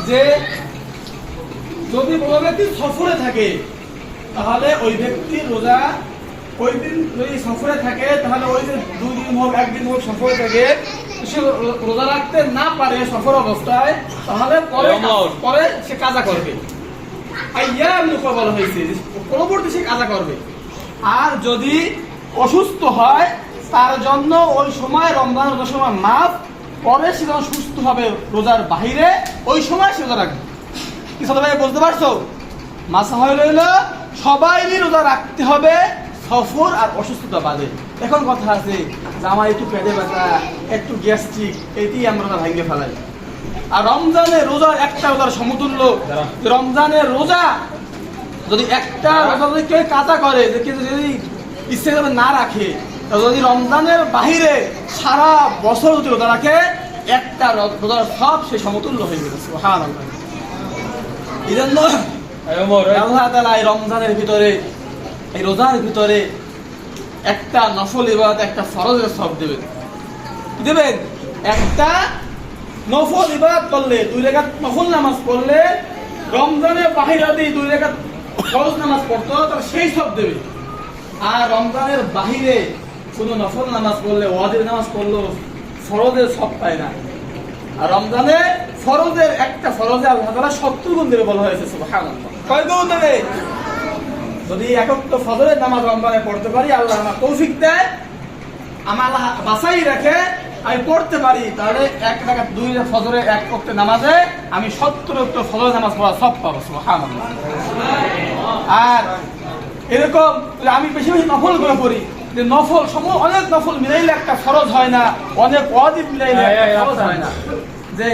যে যদি কোনো ব্যক্তি সফরে থাকে তাহলে ওই ব্যক্তি রোজা ওই দিন যদি সফরে থাকে তাহলে ওই যে 2 দিন হোক 1 দিন হোক সফরে থাকে সে রোজা রাখতে না পারে সফর অবস্থায় তাহলে পরে সে কাজা করবে। আইয়াম বলা হয়েছে পরবর্তী সে কাজা করবে। আর যদি অসুস্থ হয় তার জন্য ওই সময় রমজান রোজার সময় মাফ, পরে সে যখন সুস্থ হবে রোজার বাহিরে ওই সময় সে রোজা রাখবে। কি ছোট ভাই বুঝতে পারছো? মাসা হয়ে রইল সবাই রোজা রাখতে হবে সফর আর অসুস্থতা বাদে। এখন কথা আছে যে আমার একটু পেটে ব্যথা, একটু গ্যাস্ট্রিক, এটি আমরা ভাঙে ফেলাই। আর রমজানের রোজা একটা রোজার সমতুল্য। রমজানের রোজা যদি একটা রোজা যদি কেউ কাজা করে, যে কেউ যদি ইচ্ছে করে না রাখে, যদি রমজানের বাহিরে সারা বছর যদি রোজা রাখে একটা রোজার সব সে সমতুল্য হয়ে গেছে। সুবহানাল্লাহ। এই জন্য আল্লাহ তাআলা এই রমজানের ভিতরে, এই রোজার ভিতরে একটা নফল ইবাদত, একটা ফরজের সব দেবেন। দেবেন একটা নফল ইবাদত করলে, 2 রাকাত নফল নামাজ পড়লে, রমজানের বাহিরে যদি 2 রাকাত ফরজ নামাজ পড়তো তাহলে সেই সব দেবে। আর রমজানের বাহিরে শুধু নফল নামাজ পড়লে, ওয়াজিব নামাজ পড়লো, ফরজের সব পায় না। আর রমজানে ফরজের একটা ফরজে আল্লাহ তাআলা 70 গুণ দেবে বলা হয়েছে। সুবহানাল্লাহ। কয় গুণ দেবে? যদি একক তো ফজরের নামাজ রমজানে পড়তে পারি, আল্লাহ আমার তৌফিক দেয়, আমার আল্লাহ বাঁচাই রাখে, আমি পড়তে পারি, তাহলে 1 রাকাত 2 ফজরে 1 ওয়াক্ত নামাজে আমি 70 ওয়াক্ত ফজর নামাজ পড়া সব পাবো। সুবহানাল্লাহ। আর এরকম আমি বেশি বেশি নফল করে পড়ি, যে নফল অনেক নফল মিলাইলে একটা ফরজ হয় না, অনেক ওয়াজিব মিলাইলে একটা ফরজ হয় না। যে